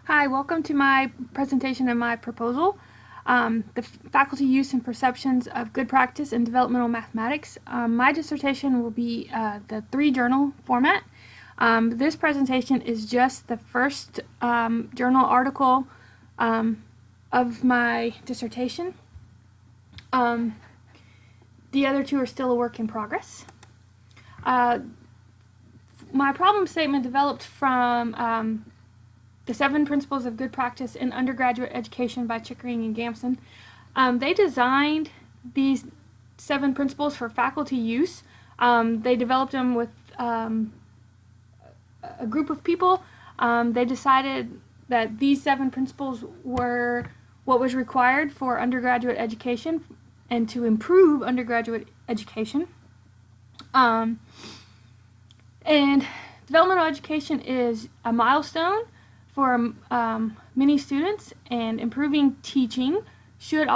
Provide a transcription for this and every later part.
Hi, welcome to my presentation of my proposal, the faculty use and perceptions of good practice in developmental mathematics. My dissertation will be the 3-journal format. This presentation is just the first journal article of my dissertation. The other 2 are still a work in progress. My problem statement developed from the 7 Principles of Good Practice in Undergraduate Education by Chickering and Gamson. They designed these 7 principles for faculty use. They developed them with a group of people. They decided that these 7 principles were what was required for undergraduate education and to improve undergraduate education. And developmental education is a milestone for many students, and improving teaching should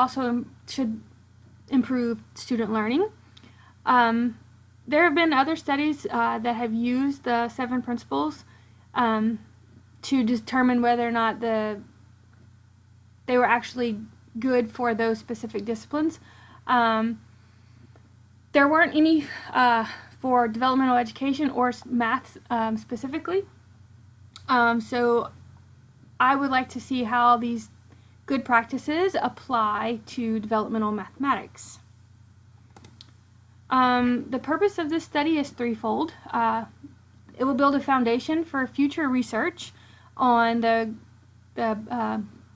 improve student learning. There have been other studies that have used the 7 principles to determine whether or not they were actually good for those specific disciplines. There weren't any for developmental education or math specifically. So I would like to see how these good practices apply to developmental mathematics. The purpose of this study is threefold. It will build a foundation for future research on the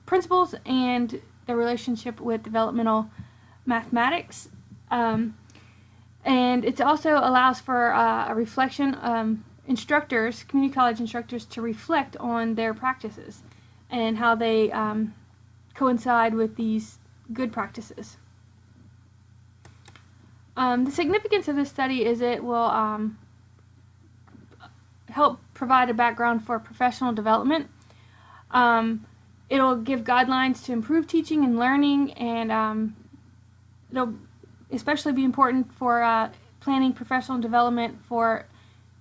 principles and the relationship with developmental mathematics. And it also allows for a reflection, instructors, community college instructors, to reflect on their practices and how they coincide with these good practices. The significance of this study is it will help provide a background for professional development. It'll give guidelines to improve teaching and learning, and it'll especially be important for planning professional development for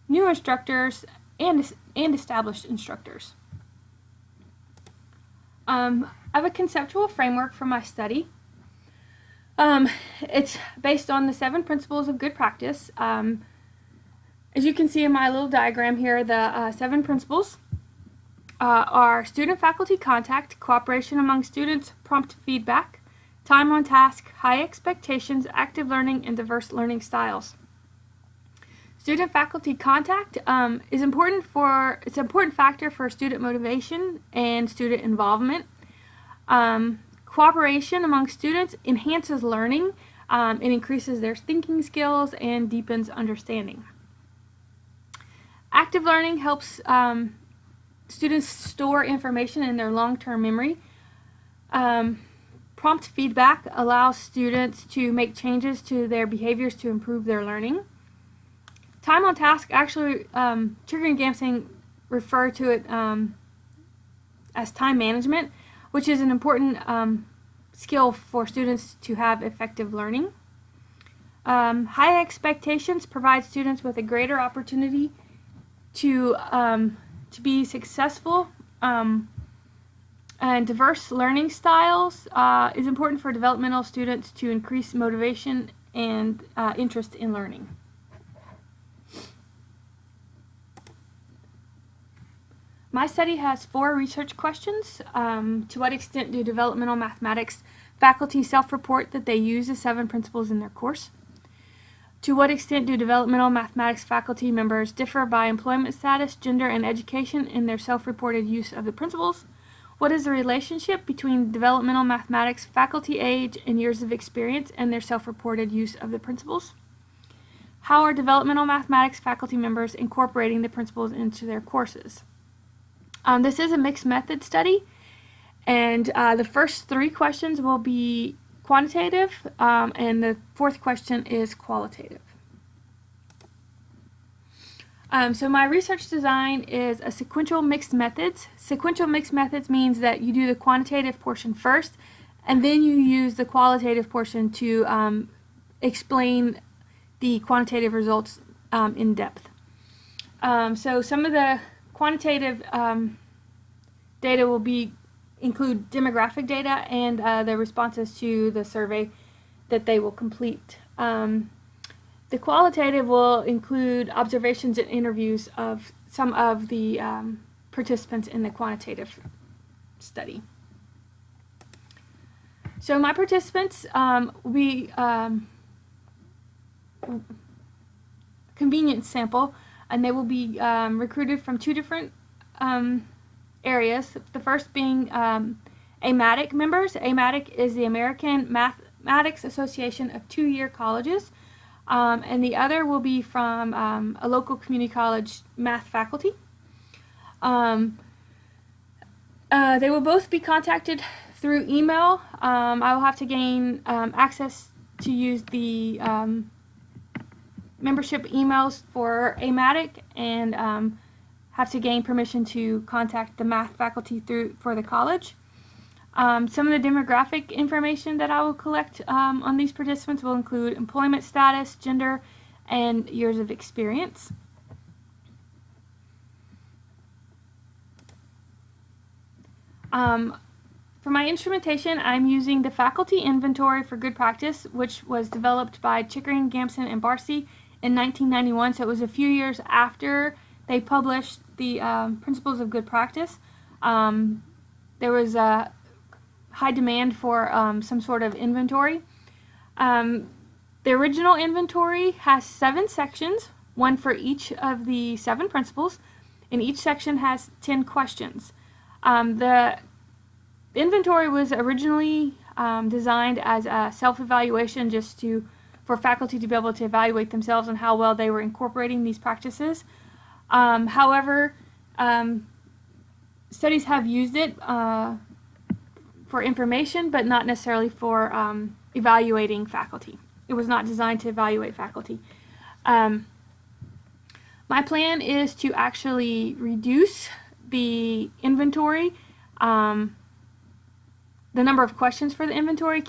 new instructors and established instructors. I have a conceptual framework for my study. It's based on the 7 principles of good practice. As you can see in my little diagram here, the 7 principles are student-faculty contact, cooperation among students, prompt feedback, time on task, high expectations, active learning, and diverse learning styles. Student-faculty contact is important it's an important factor for student motivation and student involvement. Cooperation among students enhances learning. It increases their thinking skills and deepens understanding. Active learning helps students store information in their long-term memory. Prompt feedback allows students to make changes to their behaviors to improve their learning. Time on task, actually, Chickering and Gamson refer to it as time management, which is an important skill for students to have effective learning. High expectations provide students with a greater opportunity to be successful, and diverse learning styles is important for developmental students to increase motivation and interest in learning. My study has 4 research questions. To what extent do developmental mathematics faculty self-report that they use the 7 principles in their course? To what extent do developmental mathematics faculty members differ by employment status, gender, and education in their self-reported use of the principles? What is the relationship between developmental mathematics faculty age and years of experience and their self-reported use of the principles? How are developmental mathematics faculty members incorporating the principles into their courses? This is a mixed method study, and the first 3 questions will be quantitative, and the 4th question is qualitative. So my research design is a sequential mixed methods. Sequential mixed methods means that you do the quantitative portion first, and then you use the qualitative portion to explain the quantitative results in depth. So some of the quantitative data will include demographic data and the responses to the survey that they will complete. The qualitative will include observations and interviews of some of the participants in the quantitative study. So my participants will be convenience sample, and they will be recruited from two different areas. The first being AMATIC members. AMATIC is the American Mathematics Association of two-year colleges, and the other will be from a local community college math faculty. They will both be contacted through email. I will have to gain access to use the membership emails for AMATIC, and have to gain permission to contact the math faculty for the college. Some of the demographic information that I will collect on these participants will include employment status, gender, and years of experience. For my instrumentation, I'm using the faculty inventory for good practice, which was developed by Chickering, Gamson, and Barcy in 1991, so it was a few years after they published the Principles of Good Practice. There was a high demand for some sort of inventory. The original inventory has 7 sections, one for each of the 7 principles, and each section has 10 questions. The inventory was originally designed as a self-evaluation, just for faculty to be able to evaluate themselves and how well they were incorporating these practices. However, studies have used it for information, but not necessarily for evaluating faculty. It was not designed to evaluate faculty. My plan is to actually reduce the inventory, the number of questions for the inventory.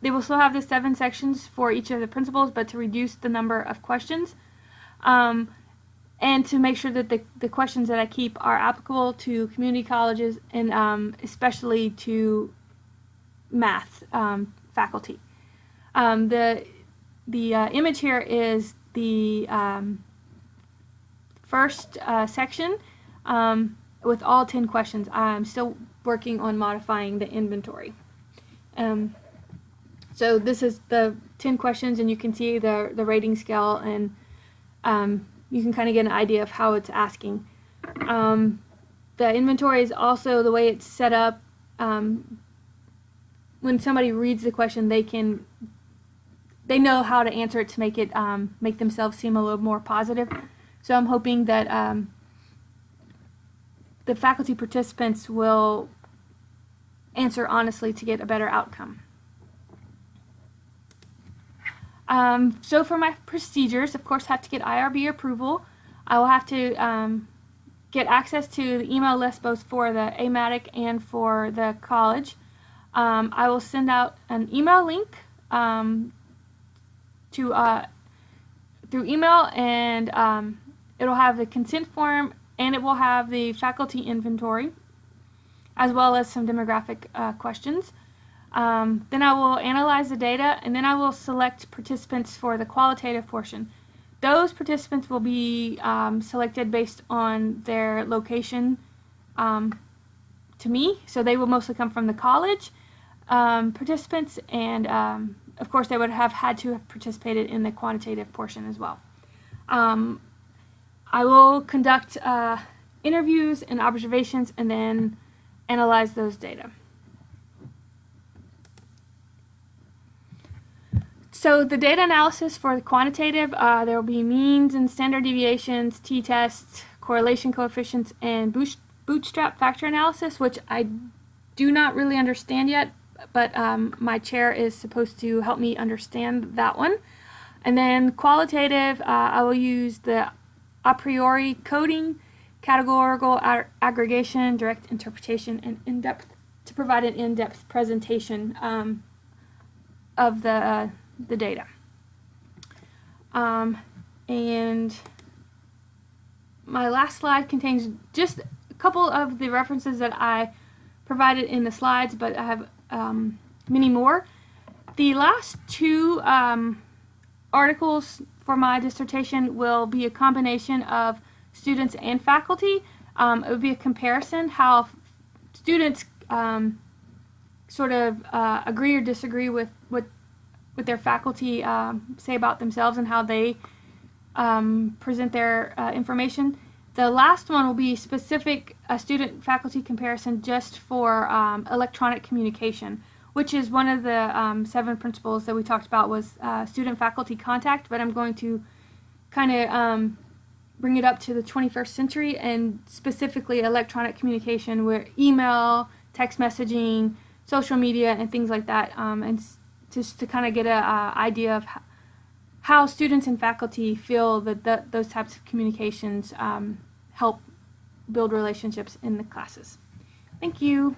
They will still have the 7 sections for each of the principles, but to reduce the number of questions, and to make sure that the questions that I keep are applicable to community colleges, and especially to math faculty. The image here is the first section with all 10 questions. I'm still working on modifying the inventory. So this is the 10 questions, and you can see the rating scale, and you can kind of get an idea of how it's asking. The inventory is also the way it's set up. When somebody reads the question, they know how to answer it to make themselves seem a little more positive. So I'm hoping that the faculty participants will answer honestly to get a better outcome. So for my procedures, of course, I have to get IRB approval. I will have to get access to the email list both for the AMATIC and for the college. I will send out an email link through email, and it'll have the consent form, and it will have the faculty inventory, as well as some demographic questions. Then I will analyze the data, and then I will select participants for the qualitative portion. Those participants will be selected based on their location to me, so they will mostly come from the college participants, and of course they would have had to have participated in the quantitative portion as well. I will conduct interviews and observations, and then analyze those data. So the data analysis for the quantitative, there will be means and standard deviations, t-tests, correlation coefficients, and bootstrap factor analysis, which I do not really understand yet, but my chair is supposed to help me understand that one. And then qualitative, I will use the a priori coding, categorical aggregation, direct interpretation, and in-depth, to provide an in-depth presentation of the data. And my last slide contains just couple of the references that I provided in the slides, but I have many more. The last two articles for my dissertation will be a combination of students and faculty. It would be a comparison how students sort of agree or disagree with what their faculty say about themselves and how they present their information. The last one will be specific student-faculty comparison just for electronic communication, which is one of the 7 principles that we talked about was student-faculty contact, but I'm going to kind of bring it up to the 21st century and specifically electronic communication where email, text messaging, social media, and things like that, and just to kind of get an idea of how students and faculty feel that those types of communications help build relationships in the classes. Thank you.